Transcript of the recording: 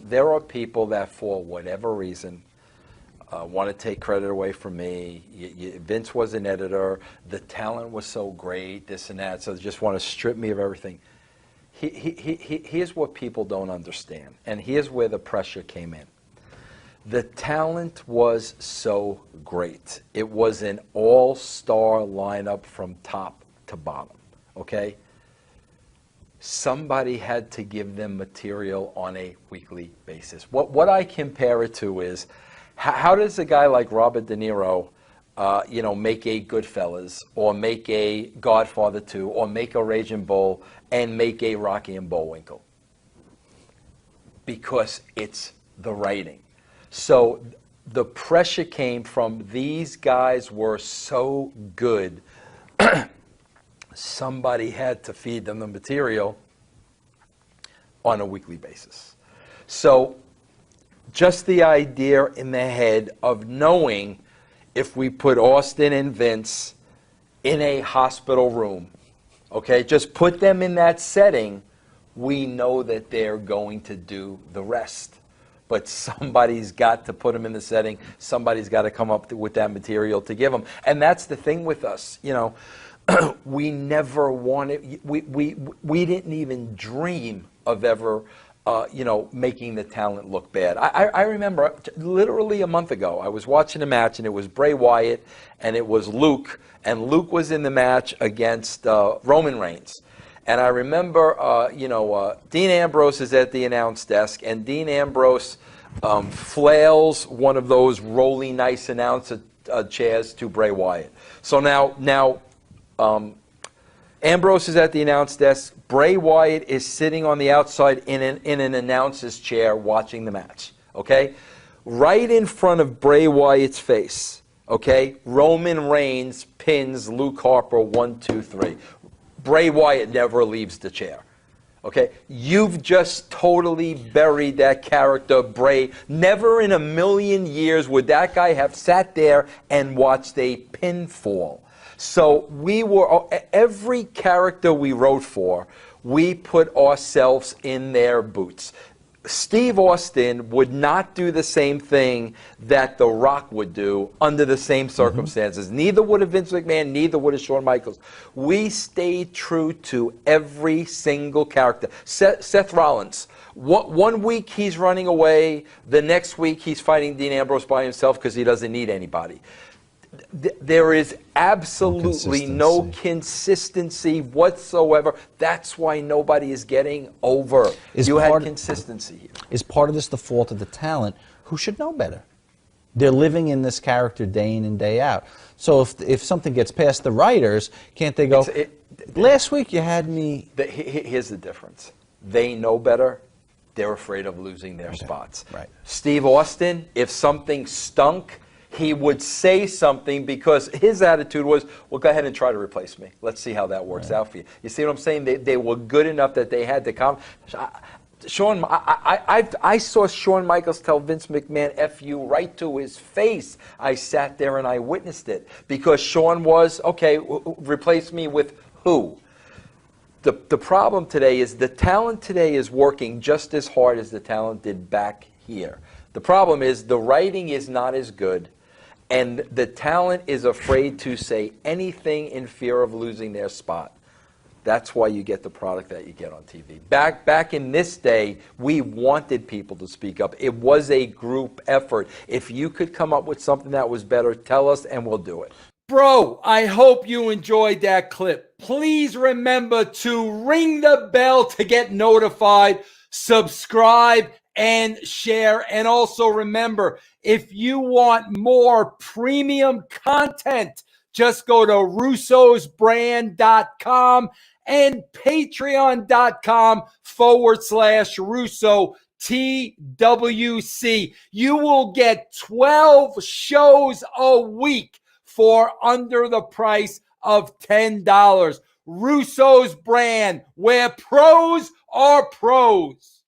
there are people that, for whatever reason, want to take credit away from me. Vince was an editor. The talent was so great, this and that. So they just want to strip me of everything. Here's what people don't understand, and here's where the pressure came in. The talent was so great. It was an all-star lineup from top to bottom, okay? Somebody had to give them material on a weekly basis. What I compare it to is, how does a guy like Robert De Niro, make a Goodfellas, or make a Godfather 2, or make a Raging Bull, and make a Rocky and Bullwinkle? Because it's the writing. So the pressure came from these guys were so good, somebody had to feed them the material on a weekly basis. So just the idea in the head of knowing if we put Austin and Vince in a hospital room, okay, just put them in that setting, we know that they're going to do the rest. But somebody's got to put them in the setting. Somebody's got to come up with that material to give them. And that's the thing with us, we never wanted, we didn't even dream of ever, making the talent look bad. I remember literally a month ago, I was watching a match, and it was Bray Wyatt and it was Luke, and Luke was in the match against Roman Reigns. And I remember, Dean Ambrose is at the announce desk, and Dean Ambrose flails one of those rolly nice announcer chairs to Bray Wyatt. So now Ambrose is at the announce desk. Bray Wyatt is sitting on the outside in an announcer's chair watching the match. Okay, right in front of Bray Wyatt's face. Okay, Roman Reigns pins Luke Harper 1, 2, 3. Bray Wyatt never leaves the chair. Okay? You've just totally buried that character, Bray. Never in a million years would that guy have sat there and watched a pinfall. So every character we wrote for, we put ourselves in their boots. Steve Austin would not do the same thing that The Rock would do under the same circumstances. Mm-hmm. Neither would have Vince McMahon, neither would have Shawn Michaels. We stayed true to every single character. Seth Rollins, one week he's running away, the next week he's fighting Dean Ambrose by himself because he doesn't need anybody. There is absolutely no consistency whatsoever. That's why nobody is getting over. You had consistency here. Is part of this the fault of the talent who should know better? They're living in this character day in and day out. So if something gets past the writers, can't they go, last week you had me... Here's the difference. They know better. They're afraid of losing their spots. Right. Steve Austin, if something stunk, he would say something because his attitude was, well, go ahead and try to replace me. Let's see how that works out for you. You see what I'm saying? They were good enough that they had to come. I saw Shawn Michaels tell Vince McMahon, F you, right to his face. I sat there and I witnessed it because Shawn was, okay, replace me with who? The problem today is the talent today is working just as hard as the talent did back here. The problem is the writing is not as good. And the talent is afraid to say anything in fear of losing their spot. That's why you get the product that you get on TV. Back in this day, we wanted people to speak up. It was a group effort. If you could come up with something that was better, tell us and we'll do it. Bro, I hope you enjoyed that clip. Please remember to ring the bell to get notified, subscribe, and share. And also remember, if you want more premium content, just go to russosbrand.com and patreon.com/Russo TWC. You will get 12 shows a week for under the price of $10. Russo's Brand, where pros are pros.